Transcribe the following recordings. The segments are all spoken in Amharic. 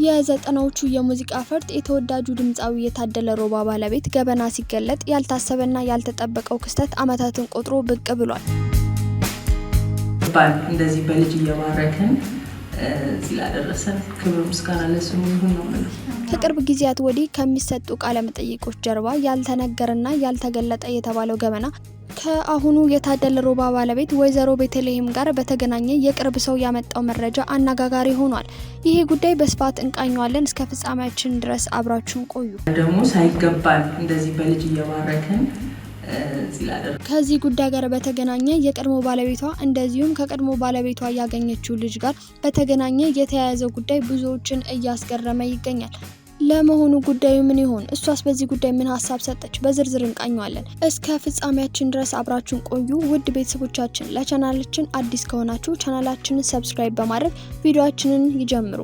የዘጠናዎቹ የሙዚቃ ፈርጥ የተወዳጁ ድምፃዊ የታደለ ሮባ ባለቤት ገበና ሲገለጥ ያልታሰበና ያልተጠበቀው ክስተት አመታትን ቆጥሮ ብቅ ብሏል። እንደዚህ በልጅ እየባረከን ስላደረሰን ክብር ምስጋና ለስሙ ይሁን ነው ማለት ነው። ከቅርብ ጊዜያት ወዲህ ከሚሰጡ ቃለ መጠይቆች ጀርባ ያልተነገረና ያልተገለጠ የተባለው ገበና ከአሁኑ የታደለ ሮባ ባለቤት ወይዘሮ ቤተልሔም ጋር በተገናኘ የቅርብ ሰው ያመጣው መረጃ አነጋጋሪ ሆኗል። ይሄ ጉዳይ በስፋት እንቃኘዋለን። እስከ ፍጻሜያችን ድረስ አብራችሁን ቆዩ። ደግሞ ሳይገባን እንደዚህ በልጅ እየባረከን ከዚህ ጉዳይ ጋር በተገናኘ የቀድሞ ባለቤቷ እንደዚሁም ከቀድሞ ባለቤቷ ያገኘችው ልጅ ጋር በተገናኘ የተያያዘው ጉዳይ ብዙዎችን እያስገረመ ይገኛል። ለመሆኑ ጉዳዩ ምን ይሆን? እሷስ በዚህ ጉዳይ ምን ሀሳብ ሰጠች? በዝርዝር እንቃኘዋለን። እስከ ፍጻሜያችን ድረስ አብራችሁን ቆዩ። ውድ ቤተሰቦቻችን፣ ለቻናላችን አዲስ ከሆናችሁ ቻናላችንን ሰብስክራይብ በማድረግ ቪዲዮአችንን ይጀምሩ።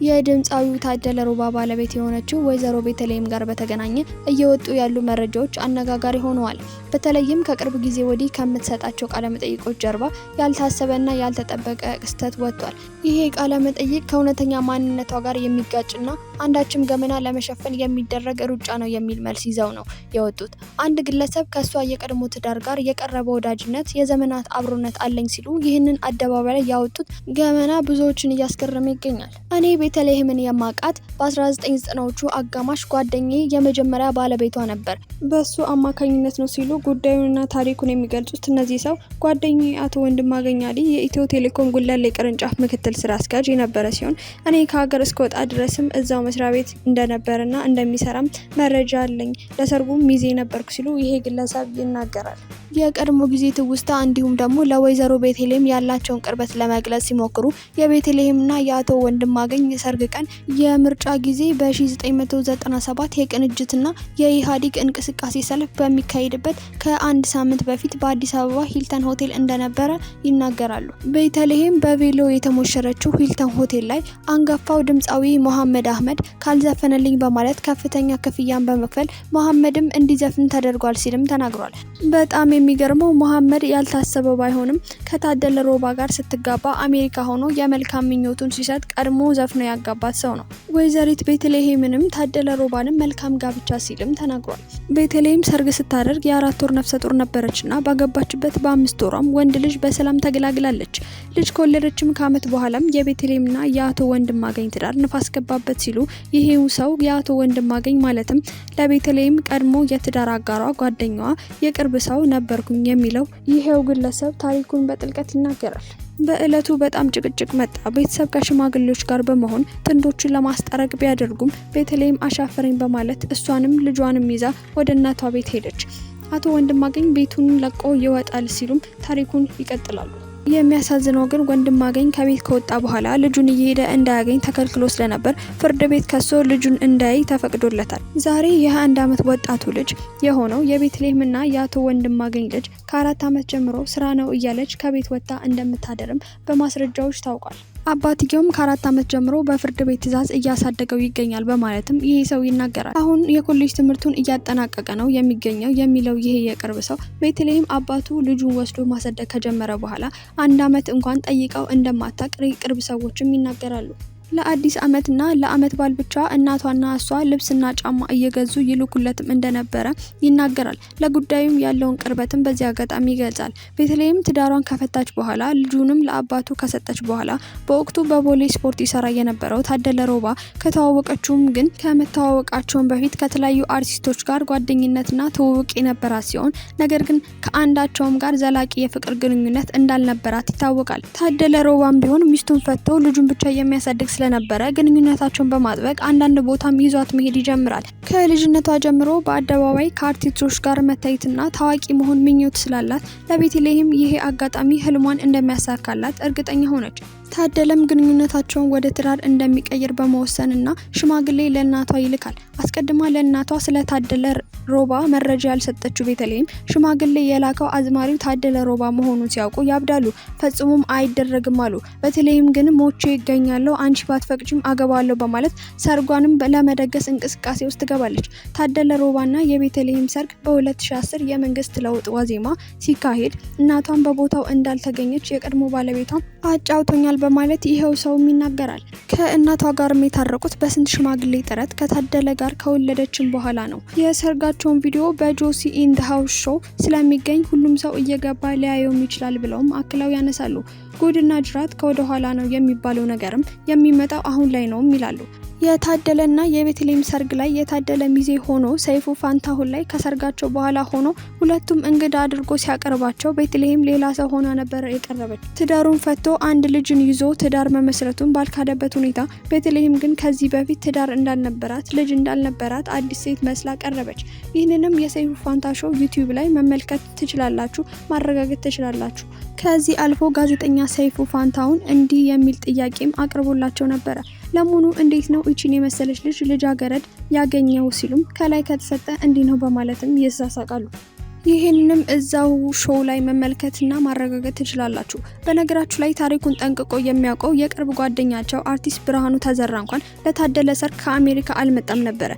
የድምፃዊው ታደለ ሮባ ባለቤት የሆነችው ወይዘሮ ቤተልሔም ጋር በተገናኘ እየወጡ ያሉ መረጃዎች አነጋጋሪ ሆነዋል። በተለይም ከቅርብ ጊዜ ወዲህ ከምትሰጣቸው ቃለ መጠይቆች ጀርባ ያልታሰበና ያልተጠበቀ ክስተት ወጥቷል። ይሄ ቃለ መጠይቅ ከእውነተኛ ማንነቷ ጋር የሚጋጭና አንዳችም ገመና ለመሸፈን የሚደረግ ሩጫ ነው የሚል መልስ ይዘው ነው የወጡት። አንድ ግለሰብ ከሷ የቀድሞ ትዳር ጋር የቀረበ ወዳጅነት፣ የዘመናት አብሮነት አለኝ ሲሉ ይህንን አደባባይ ላይ ያወጡት ገመና ብዙዎችን እያስገረመ ይገኛል። እኔ ቤተልሔምን የማውቃት በ1990ዎቹ አጋማሽ ጓደኛዬ የመጀመሪያ ባለቤቷ ነበር። በሱ አማካኝነት ነው ሲሉ ጉዳዩንና ታሪኩን የሚገልጹት እነዚህ ሰው ጓደኛዬ አቶ ወንድማገኝ አሊ የኢትዮ ቴሌኮም ጉለሌ ቅርንጫፍ ምክትል ስራ አስኪያጅ የነበረ ሲሆን እኔ ከሀገር እስከወጣ ድረስም እዛው መስሪያ ቤት እንደነበረና እንደሚሰራም መረጃ አለኝ። ለሰርጉም ሚዜ ነበርኩ ሲሉ ይሄ ግለሰብ ይናገራል። የቀድሞ ጊዜ ትውስታ እንዲሁም ደግሞ ለወይዘሮ ቤተልሔም ያላቸውን ቅርበት ለመግለጽ ሲሞክሩ የቤተልሔምና የአቶ ወንድማገኝ የሰርግ ቀን የምርጫ ጊዜ በ1997 የቅንጅትና የኢህአዴግ እንቅስቃሴ ሰልፍ በሚካሄድበት ከአንድ ሳምንት በፊት በአዲስ አበባ ሂልተን ሆቴል እንደነበረ ይናገራሉ። ቤተልሔም በቬሎ የተሞሸረችው ሂልተን ሆቴል ላይ አንጋፋው ድምፃዊ መሐመድ አህመድ ካልዘፈነልኝ በማለት ከፍተኛ ክፍያን በመክፈል መሐመድም እንዲዘፍን ተደርጓል ሲልም ተናግሯል። በጣም የሚገርመው መሐመድ ያልታሰበ ባይሆንም ከታደለ ሮባ ጋር ስትጋባ አሜሪካ ሆኖ የመልካም ምኞቱን ሲሰጥ ቀድሞ ዘፍኖ ያጋባት ሰው ነው። ወይዘሪት ቤተልሔምንም ታደለ ሮባንም መልካም ጋብቻ ሲልም ተናግሯል። ቤተልሔም ሰርግ ስታደርግ የ4 ወር ነፍሰ ጡር ነበረችና ባገባችበት በ5 ወሯም ወንድ ልጅ በሰላም ተገላግላለች። ልጅ ከወለደችም ከዓመት በኋላም የቤተልሔምና የአቶ ወንድማገኝ ትዳር ንፋስ ገባበት ሲሉ ይሄው ሰው የአቶ ወንድማገኝ ማለትም ለቤተልሔም ቀድሞ የትዳር አጋሯ ጓደኛዋ የቅርብ ሰው ነበርኩኝ የሚለው ይሄው ግለሰብ ታሪኩን በጥልቀት ይናገራል። በእለቱ በጣም ጭቅጭቅ መጣ። ቤተሰብ ከሽማግሌዎች ጋር በመሆን ጥንዶቹን ለማስታረቅ ቢያደርጉም ቤተልሔም አሻፈረኝ በማለት እሷንም ልጇንም ይዛ ወደ እናቷ ቤት ሄደች። አቶ ወንድማገኝ ቤቱን ለቆ ይወጣል ሲሉም ታሪኩን ይቀጥላሉ። የሚያሳዝነው ግን ወንድማገኝ ከቤት ከወጣ በኋላ ልጁን እየሄደ እንዳያገኝ ተከልክሎ ስለነበር ፍርድ ቤት ከሶ ልጁን እንዳይ ተፈቅዶለታል። ዛሬ የ21 ዓመት ወጣቱ ልጅ የሆነው የቤተልሔምና የአቶ ወንድማገኝ ልጅ ከ4 ዓመት ጀምሮ ስራ ነው እያለች ከቤት ወጣ እንደምታደርም በማስረጃዎች ታውቋል። አባትየውም ከ4 ዓመት ጀምሮ በፍርድ ቤት ትዕዛዝ እያሳደገው ይገኛል በማለትም ይሄ ሰው ይናገራል። አሁን የኮሌጅ ትምህርቱን እያጠናቀቀ ነው የሚገኘው የሚለው ይሄ የቅርብ ሰው ቤተልሔም አባቱ ልጁን ወስዶ ማሳደግ ከጀመረ በኋላ 1 ዓመት እንኳን ጠይቀው እንደማታውቅ ቅርብ ሰዎችም ይናገራሉ። ለአዲስ ዓመትና ለዓመት በዓል ብቻ እናቷና እሷ ልብስና ጫማ እየገዙ ይልኩለትም እንደነበረ ይናገራል። ለጉዳዩም ያለውን ቅርበትም በዚህ አጋጣሚ ይገልጻል። ቤተልሔም ትዳሯን ከፈታች በኋላ ልጁንም ለአባቱ ከሰጠች በኋላ በወቅቱ በቦሌ ስፖርት ይሰራ የነበረው ታደለ ሮባ ከተዋወቀችውም ግን ከመተዋወቃቸውን በፊት ከተለያዩ አርቲስቶች ጋር ጓደኝነትና ትውውቅ የነበራት ሲሆን ነገር ግን ከአንዳቸውም ጋር ዘላቂ የፍቅር ግንኙነት እንዳልነበራት ይታወቃል። ታደለ ሮባም ቢሆን ሚስቱን ፈቶ ልጁን ብቻ የሚያሳድግ ስለነበረ ግንኙነታቸውን በማጥበቅ አንዳንድ ቦታም ይዟት መሄድ ይጀምራል። ከልጅነቷ ጀምሮ በአደባባይ ከአርቲስቶች ጋር መታየትና ታዋቂ መሆን ምኞት ስላላት ለቤተልሔም ይሄ አጋጣሚ ህልሟን እንደሚያሳካላት እርግጠኛ ሆነች። ታደለም ግንኙነታቸውን ወደ ትዳር እንደሚቀይር በመወሰንና ሽማግሌ ለእናቷ ይልካል። አስቀድማ ለእናቷ ስለ ታደለ ሮባ መረጃ ያልሰጠችው ቤተልሔም ሽማግሌ የላከው አዝማሪው ታደለ ሮባ መሆኑን ሲያውቁ ያብዳሉ። ፈጽሞም አይደረግም አሉ። ቤተልሔም ግን ሞቼ ይገኛለሁ አንቺ ባትፈቅጂም አገባለሁ በማለት ሰርጓንም ለመደገስ እንቅስቃሴ ውስጥ ትገባለች። ታደለ ሮባና የቤተልሔም ሰርግ በ2010 የመንግስት ለውጥ ዋዜማ ሲካሄድ እናቷን በቦታው እንዳልተገኘች የቀድሞ ባለቤቷ አጫውቶኛል በማለት ይሄው ሰውም ይናገራል። ከእናቷ ጋርም የታረቁት በስንት ሽማግሌ ጥረት ከታደለ ጋር ከወለደችን በኋላ ነው። የሰርጋቸውን ቪዲዮ በጆሲ ኢን ዘ ሃውስ ሾው ስለሚገኝ ሁሉም ሰው እየገባ ሊያየውም ይችላል ብለውም አክለው ያነሳሉ። ጉድና ጅራት ከወደ ኋላ ነው የሚባለው ነገርም የሚመጣው አሁን ላይ ነውም ይላሉ። የታደለና የቤተልሔም ሰርግ ላይ የታደለ ሚዜ ሆኖ ሰይፉ ፋንታሁን ላይ ከሰርጋቸው በኋላ ሆኖ ሁለቱም እንግዳ አድርጎ ሲያቀርባቸው ቤተልሔም ሌላ ሰው ሆና ነበር የቀረበች። ትዳሩን ፈቶ አንድ ልጅን ይዞ ትዳር መመስረቱን ባልካደበት ሁኔታ ቤተልሔም ግን ከዚህ በፊት ትዳር እንዳልነበራት ልጅ እንዳልነበራት አዲስ ሴት መስላ ቀረበች። ይህንንም የሰይፉ ፋንታ ሾው ዩቲዩብ ላይ መመልከት ትችላላችሁ፣ ማረጋገጥ ትችላላችሁ። ከዚህ አልፎ ጋዜጠኛ ሰይፉ ፋንታሁን እንዲህ የሚል ጥያቄም አቅርቦላቸው ነበረ። ለመሆኑ እንዴት ነው እቺን የመሰለች ልጅ ልጃገረድ ያገኘው ሲሉም ከላይ ከተሰጠ እንዲህ ነው በማለትም ይሳሳቃሉ። ይህንንም እዛው ሾው ላይ መመልከትና ማረጋገጥ ትችላላችሁ። በነገራችሁ ላይ ታሪኩን ጠንቅቆ የሚያውቀው የቅርብ ጓደኛቸው አርቲስት ብርሃኑ ተዘራ እንኳን ለታደለ ሰርግ ከአሜሪካ አልመጣም ነበረ።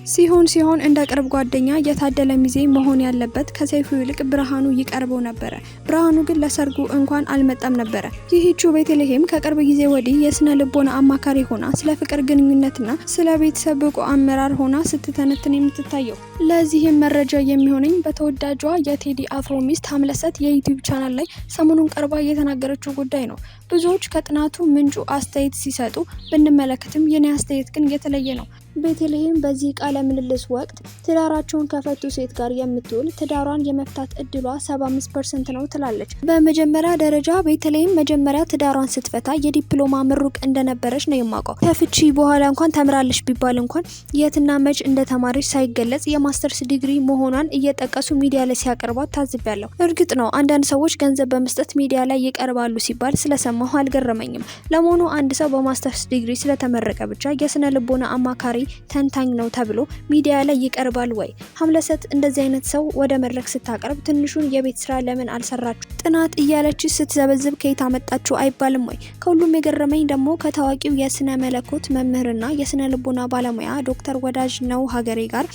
ሲሆን እንደ ቅርብ ጓደኛ የታደለ ሚዜ መሆን ያለበት ከሰይፉ ይልቅ ብርሃኑ ይቀርበው ነበረ። ብርሃኑ ግን ለሰርጉ እንኳን አልመጣም ነበረ። ይህቺው ቤተልሔም ከቅርብ ጊዜ ወዲህ የስነ ልቦና አማካሪ ሆና ስለ ፍቅር ግንኙነትና ስለ ቤተሰብ ብቁ አመራር ሆና ስትተነትን የምትታየው። ለዚህም መረጃ የሚሆነኝ በተወዳጇ የቴዲ አፍሮ ሚስት ሀምለሰት የዩቲዩብ ቻናል ላይ ሰሞኑን ቀርባ የተናገረችው ጉዳይ ነው። ብዙዎች ከጥናቱ ምንጩ አስተያየት ሲሰጡ ብንመለከትም የኔ አስተያየት ግን የተለየ ነው። ቤተልሔም በዚህ ቃለ ምልልስ ወቅት ትዳራቸውን ከፈቱ ሴት ጋር የምትውል ትዳሯን የመፍታት እድሏ 75% ነው ትላለች። በመጀመሪያ ደረጃ ቤተልሔም መጀመሪያ ትዳሯን ስትፈታ የዲፕሎማ ምሩቅ እንደነበረች ነው የማውቀው። ከፍቺ በኋላ እንኳን ተምራለች ቢባል እንኳን የትና መች እንደተማረች ሳይገለጽ የማስተርስ ዲግሪ መሆኗን እየጠቀሱ ሚዲያ ላይ ሲያቀርቧት ታዝቤያለሁ። እርግጥ ነው አንዳንድ ሰዎች ገንዘብ በመስጠት ሚዲያ ላይ ይቀርባሉ ሲባል ስለሰማሁ አልገረመኝም። ለመሆኑ አንድ ሰው በማስተርስ ዲግሪ ስለተመረቀ ብቻ የስነ ልቦና አማካሪ ተንታኝ ነው ተብሎ ሚዲያ ላይ ይቀርባል ወይ? ሀምለሰት እንደዚህ አይነት ሰው ወደ መድረክ ስታቀርብ ትንሹን የቤት ስራ ለምን አልሰራችሁ? ጥናት እያለች ስትዘበዝብ ከየት አመጣችሁ አይባልም ወይ? ከሁሉም የገረመኝ ደግሞ ከታዋቂው የስነ መለኮት መምህርና የስነ ልቦና ባለሙያ ዶክተር ወዳጅ ነው ሀገሬ ጋር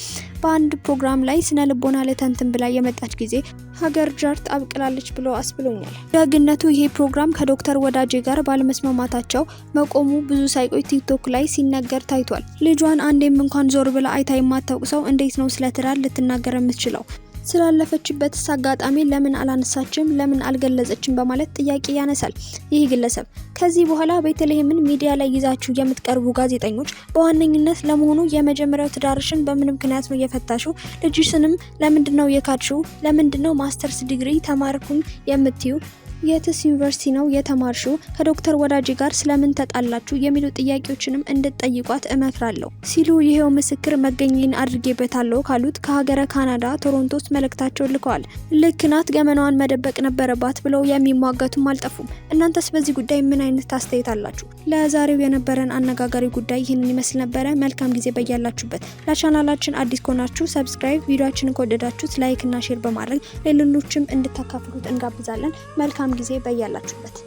በአንድ ፕሮግራም ላይ ስነ ልቦና ለተንትን ብላ የመጣች ጊዜ ሀገር ጃርት አብቅላለች ብሎ አስብሎኛል። ደግነቱ ይሄ ፕሮግራም ከዶክተር ወዳጄ ጋር ባለመስማማታቸው መቆሙ ብዙ ሳይቆይ ቲክቶክ ላይ ሲነገር ታይቷል። ልጇን አንዴም እንኳን ዞር ብላ አይታ የማታውቅ ሰው እንዴት ነው ስለ ትዳር ልትናገር የምትችለው? ስላለፈችበትስ አጋጣሚ ለምን አላነሳችም፣ ለምን አልገለጸችም በማለት ጥያቄ ያነሳል ይህ ግለሰብ። ከዚህ በኋላ ቤተልሔምን ሚዲያ ላይ ይዛችሁ የምትቀርቡ ጋዜጠኞች በዋነኝነት ለመሆኑ የመጀመሪያው ትዳርሽን በምን ምክንያት ነው የፈታሽው? ልጅሽንም ለምንድነው የካድሽው? ለምንድነው ማስተርስ ዲግሪ ተማርኩኝ የምትዩ? የትስ ዩኒቨርሲቲ ነው የተማርሽው? ከዶክተር ወዳጄ ጋር ስለምን ተጣላችሁ? የሚሉ ጥያቄዎችንም እንድትጠይቋት እመክራለሁ ሲሉ ይሄው ምስክር መገኘን አድርጌበታለሁ ካሉት ከሀገረ ካናዳ ቶሮንቶ ውስጥ መልእክታቸውን ልከዋል። ልክ ናት፣ ገመናዋን መደበቅ ነበረባት ብለው የሚሟገቱም አልጠፉም። እናንተስ በዚህ ጉዳይ ምን አይነት አስተያየት አላችሁ? ለዛሬው የነበረን አነጋጋሪ ጉዳይ ይህንን ይመስል ነበረ። መልካም ጊዜ በያላችሁበት። ለቻናላችን አዲስ ከሆናችሁ ሰብስክራይብ፣ ቪዲዮአችንን ከወደዳችሁት ላይክ እና ሼር በማድረግ ለሌሎችም እንድታካፍሉት እንጋብዛለን። መልካም ጊዜ በያላችሁበት።